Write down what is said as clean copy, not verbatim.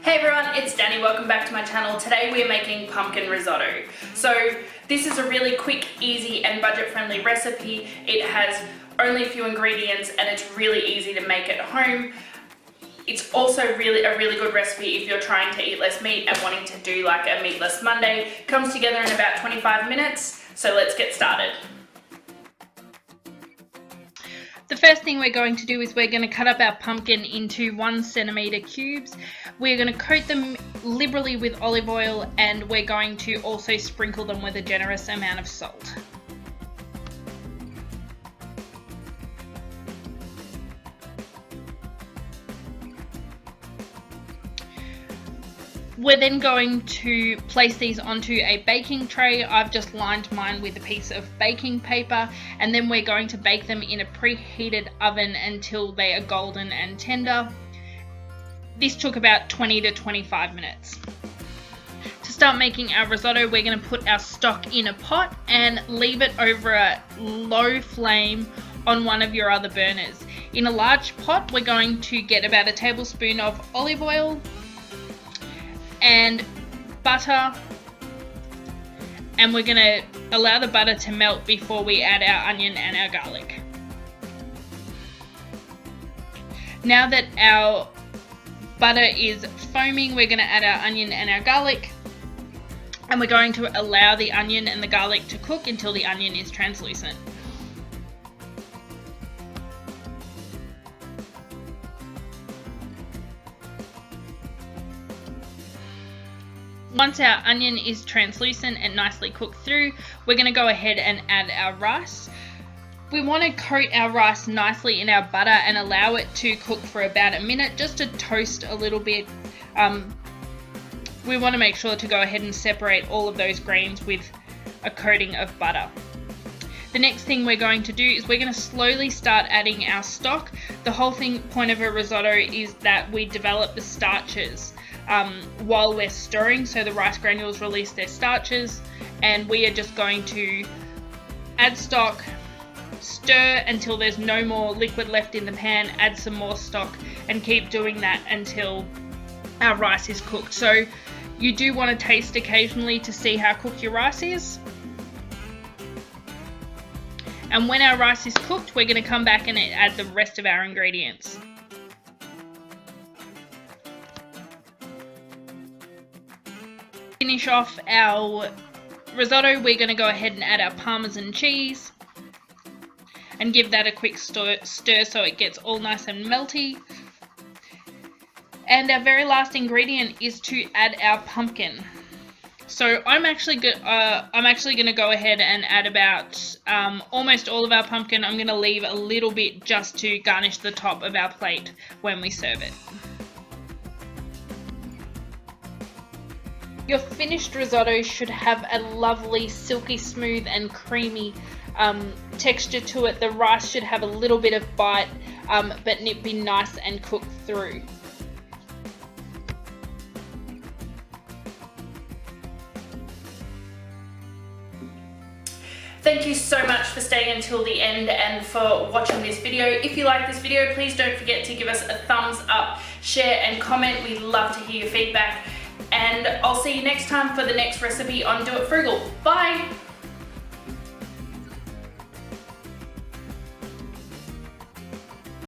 Hey everyone, it's Danny. Welcome back to my channel. Today we are making pumpkin risotto. So this is a really quick, easy and budget-friendly recipe. It has only a few ingredients and it's really easy to make at home. It's also a really good recipe if you're trying to eat less meat and wanting to do like a meatless Monday. It comes together in about 25 minutes, so let's get started. The first thing we're going to do is we're going to cut up our pumpkin into 1 centimeter cubes. We're going to coat them liberally with olive oil and we're going to also sprinkle them with a generous amount of salt. We're then going to place these onto a baking tray. I've just lined mine with a piece of baking paper, and then we're going to bake them in a preheated oven until they are golden and tender. This took about 20 to 25 minutes. To start making our risotto, we're going to put our stock in a pot and leave it over a low flame on one of your other burners. In a large pot, we're going to get about a tablespoon of olive oil and butter, and we're going to allow the butter to melt before we add our onion and our garlic. Now that our butter is foaming, we're going to add our onion and our garlic, and we're going to allow the onion and the garlic to cook until the onion is translucent. Once our onion is translucent and nicely cooked through, we're going to go ahead and add our rice. We want to coat our rice nicely in our butter and allow it to cook for about a minute, just to toast a little bit. We want to make sure to go ahead and separate all of those grains with a coating of butter. The next thing we're going to do is we're going to slowly start adding our stock. The whole point of a risotto is that we develop the starches while we're stirring, so the rice granules release their starches, and we are just going to add stock, stir until there's no more liquid left in the pan, add some more stock, and keep doing that until our rice is cooked. So you do want to taste occasionally to see how cooked your rice is. And when our rice is cooked, we're going to come back and add the rest of our ingredients. Finish off our risotto, we're going to go ahead and add our Parmesan cheese and give that a quick stir so it gets all nice and melty. And our very last ingredient is to add our pumpkin. So I'm actually going to go ahead and add about almost all of our pumpkin. I'm going to leave a little bit just to garnish the top of our plate when we serve it. Your finished risotto should have a lovely silky smooth and creamy texture to it. The rice should have a little bit of bite, but be nice and cooked through. Thank you so much for staying until the end and for watching this video. If you like this video, please don't forget to give us a thumbs up, share and comment. We'd love to hear your feedback. And I'll see you next time for the next recipe on Do It Frugal. Bye!